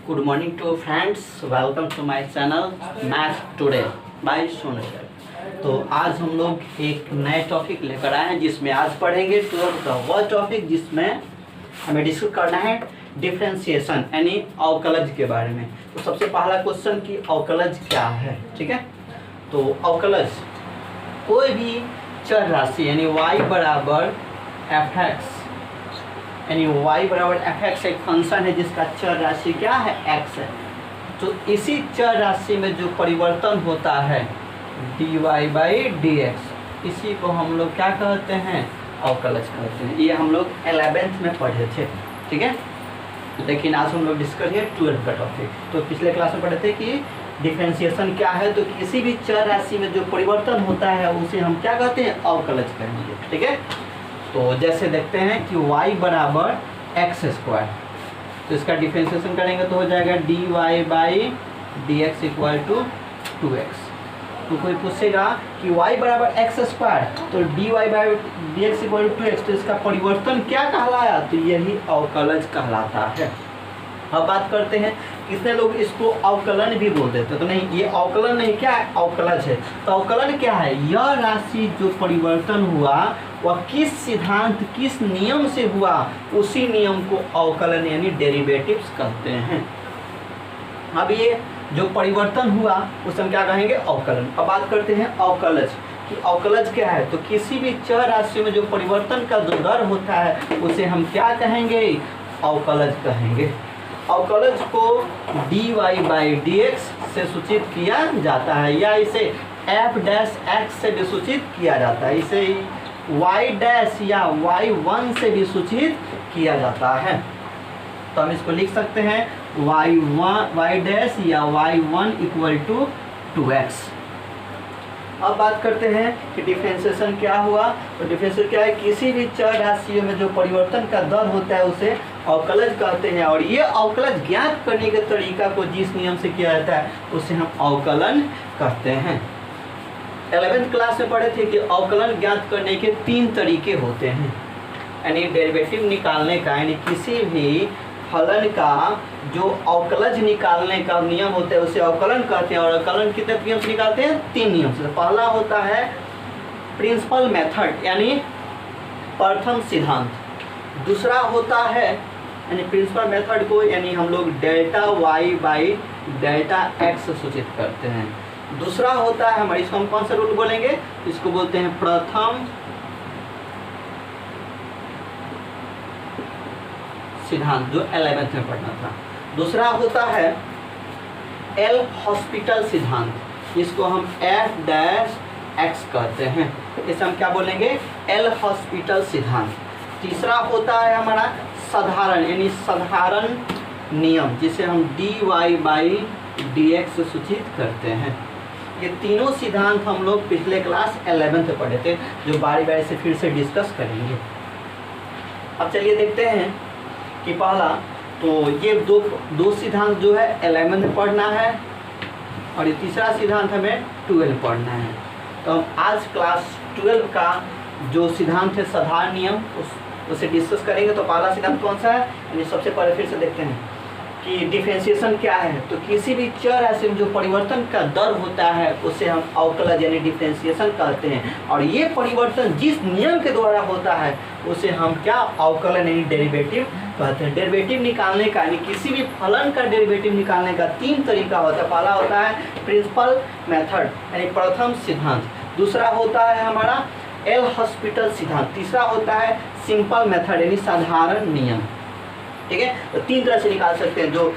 Good morning to friends, welcome to my channel math today by Sonu sir. तो आज हम लोग एक नए टॉपिक लेकर आए हैं जिसमें आज पढ़ेंगे 12th का वह टॉपिक जिसमें हमें डिस्कस करना है डिफरेंशिएशन यानी अवकलज के बारे में। तो सबसे पहला क्वेश्चन कि अवकलज क्या है, ठीक है। तो अवकलज कोई भी चर राशि यानी y बराबर एफ एक्स यानी y बराबर एफ एक्स एक फंक्शन है जिसका चर राशि क्या है x है। तो इसी चर राशि में जो परिवर्तन होता है dy बाई डी एक्स, इसी को हम लोग क्या कहते हैं, अवकलज कहते हैं। ये हम लोग 11th में पढ़े थे, ठीक है। लेकिन आज हम लोग डिस्कस है 12th का टॉपिक। तो पिछले क्लास में पढ़े थे कि डिफरेंशिएशन क्या है। तो किसी भी चर राशि में जो परिवर्तन होता है उसे हम क्या कहते हैं, अवकलज कहेंगे, ठीक है। तो जैसे देखते हैं कि y बराबर एक्स स्क्वायर, तो इसका डिफरेंशिएशन करेंगे तो हो जाएगा dy by d x equal to 2x। तो कोई पूछेगा कि y बराबर एक्स स्क्वायर तो dy by d x equal to 2x, तो इसका परिवर्तन क्या कहलाया, तो यही अवकलज कहलाता है। अब बात करते हैं कितने लोग इसको अवकलन भी बोल देते हैं। तो नहीं, ये अवकलन नहीं, क्या है, अवकलज है। तो अवकलन क्या है, यह राशि जो परिवर्तन हुआ वह किस सिद्धांत किस नियम से हुआ, उसी नियम को अवकलन यानी डेरिवेटिव्स कहते हैं। अब ये जो परिवर्तन हुआ उसे हम क्या कहेंगे, अवकलन। अब बात करते हैं अवकलज कि अवकलज क्या है। तो किसी भी चर राशि में जो परिवर्तन का जो दर होता है उसे हम क्या कहेंगे, अवकलज कहेंगे। अवकलज को dy बाई डी एक्स से सूचित किया जाता है या इसे f डैश x से भी सूचित किया जाता है, इसे y डैश या y1 से भी सूचित किया जाता है। तो हम इसको लिख सकते हैं y डैश या y1 इक्वल टू 2x। अब बात करते हैं कि डिफरेंशिएशन क्या हुआ। तो डिफरेंशिएशन क्या है, किसी भी चर राशियों में जो परिवर्तन का दर होता है उसे अवकलज कहते हैं। और ये अवकलज ज्ञात करने के तरीका को जिस नियम से किया जाता है उसे हम अवकलन कहते हैं। 11th क्लास में पढ़े थे कि अवकलन ज्ञात करने के 3 तरीके होते हैं, यानी डेरिवेटिव निकालने का, यानी किसी भी फलन का जो अवकलज निकालने का नियम होता है उसे अवकलन कहते हैं। और अवकलन कितने नियम से निकालते हैं, 3 नियम से। पहला होता है प्रिंसिपल मेथड यानी प्रथम सिद्धांत। दूसरा होता है यानी प्रिंसिपल मेथड को यानी हम लोग delta y by delta x सूचित करते हैं। दूसरा होता है हमारे, इसको हम कौन सा रूल बोलेंगे, इसको बोलते हैं प्रथम सिद्धांत, जो 11th में पढ़ना था। दूसरा होता है एल हॉस्पिटल सिद्धांत, इसको हम f डैश x कहते हैं, इसे हम क्या बोलेंगे, एल हॉस्पिटल सिद्धांत। तीसरा होता है हमारा साधारण यानी साधारण नियम, जिसे हम dy बाई डी एक्स सूचित करते हैं। ये तीनों सिद्धांत हम लोग पिछले क्लास 11th में पढ़े थे, जो बारी बारी से फिर से डिस्कस करेंगे। अब चलिए देखते हैं कि पहला, तो ये दो सिद्धांत जो है 11 में पढ़ना है और ये तीसरा सिद्धांत हमें 12 पढ़ना है। तो हम आज क्लास 12 का जो सिद्धांत है साधारण नियम उसे डिस्कस करेंगे। तो पहला सिद्धांत कौन सा है, यानी सबसे पहले फिर से देखते हैं कि डिफरेंशिएशन क्या है। तो किसी भी चर राशि में जो परिवर्तन का दर होता है उसे हम अवकलज यानी डिफरेंशिएशन कहते हैं। और ये परिवर्तन जिस नियम के द्वारा होता है उसे हम क्या, अवकलन यानी डेरिवेटिव कहते हैं। डेरिवेटिव निकालने का यानी किसी भी फलन का डेरिवेटिव निकालने का 3 तरीका होता है। पहला होता है प्रिंसिपल मेथड यानी प्रथम सिद्धांत। दूसरा होता है हमारा एल हॉस्पिटल सिद्धांत। तीसरा होता है सिंपल मेथड यानी साधारण नियम, ठीक है। तो 3 तरह से निकाल सकते हैं। जो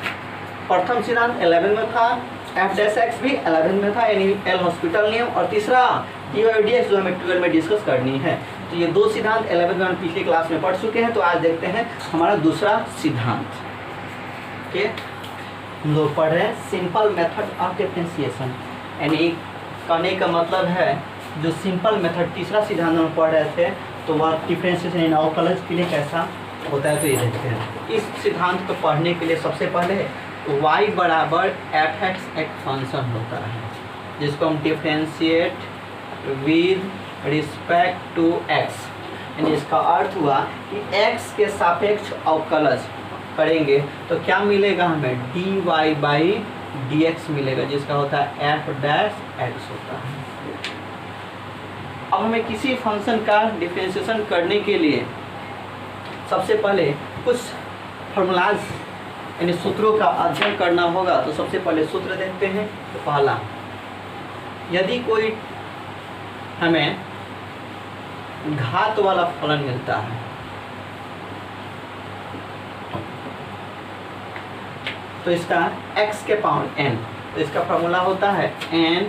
प्रथम सिद्धांत 11 में था, एफ डैश एक्स भी 11 में था यानी एल हॉस्पिटल नियम, और तीसरा डी वाई डी एक्स जो हमें 12 में डिस्कस करनी है। तो ये 2 सिद्धांत 11 में हम पिछली क्लास में पढ़ चुके हैं। तो आज देखते हैं हमारा दूसरा सिद्धांत, ठीक है। हम लोग पढ़ रहे हैं सिंपल मेथड ऑफ डिफरेंशिएशन, यानी कहने का मतलब है जो सिंपल मेथड तीसरा सिद्धांत हम पढ़ रहे थे तो वह डिफरेंशिएशन यानी अवकलज के लिए कैसा होता है। तो ये देखते हैं, इस सिद्धांत को पढ़ने के लिए सबसे पहले y बराबर एफ एक्स एक फंक्शन होता है जिसको हम differentiate with respect to x, यानी इसका अर्थ हुआ कि x के सापेक्ष अवकलज करेंगे तो क्या मिलेगा हमें, d y by d x मिलेगा, जिसका होता है एफ डैश एक्स होता है। अब हमें किसी फंक्शन का डिफरेंशिएशन करने के लिए सबसे पहले कुछ फॉर्मूलाज यानी सूत्रों का अध्ययन करना होगा। तो सबसे पहले सूत्र देखते हैं। तो पहला, यदि कोई हमें घात वाला फलन मिलता है तो इसका x के पावर n, तो इसका फॉर्मूला होता है n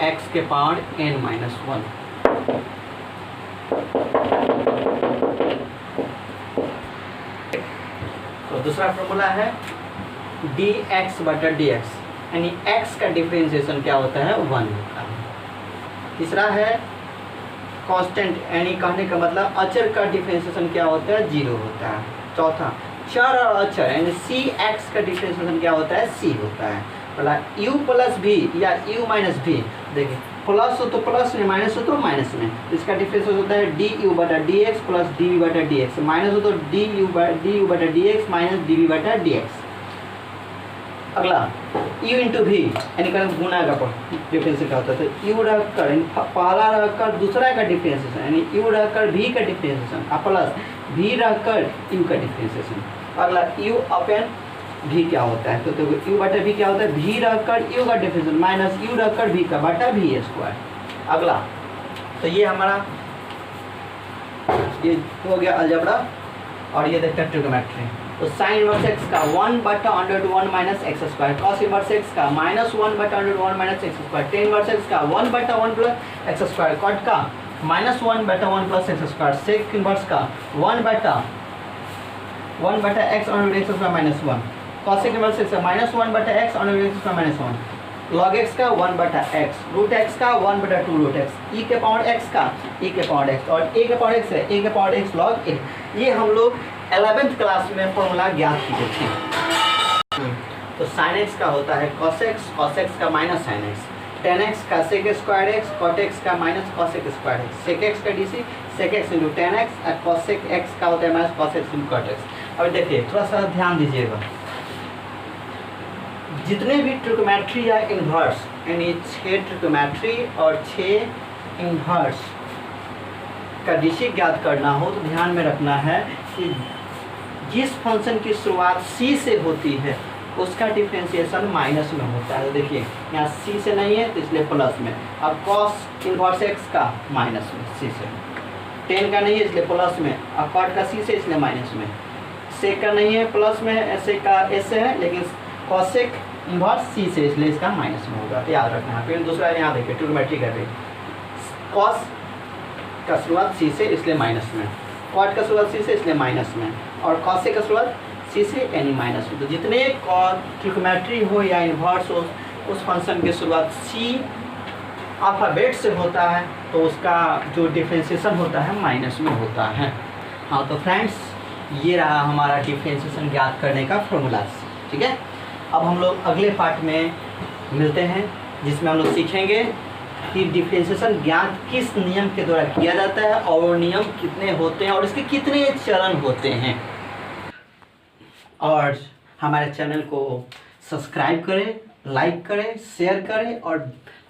x के पावर n माइनस 1। तो दूसरा फॉर्मूला है dx बटा dx, यानी x का डिफरेंशिएशन क्या होता है, 1 होता है। तीसरा है कांस्टेंट, यानी कहने का मतलब अचर का डिफरेंशिएशन क्या होता है, 0 होता है। चौथा, चर और अचर यानी सी एक्स का डिफरेंशिएशन क्या होता है, c होता है। बोला u प्लस भी या u माइनस भी, देखिए प्लस हो तो प्लस में, माइनस हो तो माइनस में, तो इसका डिफरेंशिएशन होता है du बटा dx प्लस dv बटा dx, माइनस हो तो du बटा dx माइनस dv बटा dx। अगला u इंटू भी, यानी करें गुना का डिफरेंशिएशन क्या होता है, तो u रखकर पहला रखकर दूसरा का डिफरेंशिएशन, यानी u रखकर v का डिफरेंशिएशन और प्लस v रखकर u का डिफरेंशिएशन। अगला u अपन v क्या होता है, तो देखो u बटा v क्या होता है, v रखकर u का डिफरेंशिएशन माइनस u रखकर v का बटा v स्क्वायर। अगला तो ये हमारा ये हो गया अलजेब्रा, और ये देखते हैं ट्रिग्नोमेट्री। तो साइन इनवर्स एक्स का 1 बटा under 1 minus x square, cos inverse x का माइनस 1 बटा under 1 minus x square, tan inverse x का 1 बटा 1 प्लस एक्स स्क्वायर, कॉट का माइनस 1 बटा 1 plus x square, sec inverse का 1 बटा x under x square minus 1, cosec inverse x का minus 1 बटा x under x square minus 1, log x का 1 बटा एक्स, रूट एक्स का 1 बटा 2 रूट एक्स, ई के पावर एक्स का ई के पावर एक्स, और ए के पावर एक्स है ए के पावर एक्स लॉग ए। ये हम लोग 11th क्लास में फॉर्मूला ज्ञात किए थे। तो साइन एक्स का होता है कॉस एक्स का minus sine x, tan x का sec square x, cot x का minus cosec square x, sec x का डीसी sec x into tan x, और कॉसेक एक्स का होता है minus cos x into cot x. अब देखिए थोड़ा सा ध्यान दीजिएगा, जितने भी ट्रिग्नोमेट्री या इन्वर्स, यानी 6 ट्रिग्नोमेट्री और 6 इन्वर्स का डीसी ज्ञात करना हो तो ध्यान में रखना है कि जिस फंक्शन की शुरुआत c से होती है उसका डिफरेंशिएशन माइनस में होता है। तो देखिए यहाँ c से नहीं है तो इसलिए प्लस में, अब कॉस इनवर्स एक्स का माइनस में c से, टेन का नहीं है इसलिए प्लस में, अब कॉट का c से इसलिए माइनस में, सेक का नहीं है प्लस में, ऐसे का s से है, लेकिन कॉसेक इनवर्स c से इसलिए इसका माइनस में होगा। तो याद रखना है। फिर दूसरा यहाँ देखिए ट्रिग्नोमेट्री कर रही, कॉस का शुरुआत c से इसलिए माइनस में, कॉट का शुरुआत c से इसलिए माइनस में, और कॉसेक का शुरुआत c से यानी माइनस में। तो जितने ट्रिग्नोमेट्री हो या इन्वर्स हो उस फंक्शन की शुरुआत c अल्फ़ाबेट से होता है तो उसका जो डिफरेंशिएशन होता है माइनस में होता है। हाँ तो फ्रेंड्स ये रहा हमारा डिफरेंशिएशन ज्ञात करने का फॉर्मूला, ठीक है। अब हम लोग अगले पार्ट में मिलते हैं जिसमें हम लोग सीखेंगे कि डिफरेंशिएशन ज्ञात किस नियम के द्वारा किया जाता है और नियम कितने होते हैं और इसके कितने चरण होते हैं। और हमारे चैनल को सब्सक्राइब करें, लाइक करें, शेयर करें और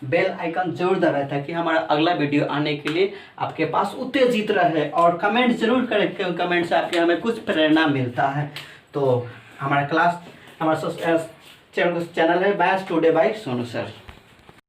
बेल आइकन जरूर दबाएं ताकि हमारा अगला वीडियो आने के लिए आपके पास उत्तेजित रहे, और कमेंट जरूर करें क्योंकि कमेंट से आपके हमें कुछ प्रेरणा मिलता है। तो हमारा चैनल है maths today by Sonu sir.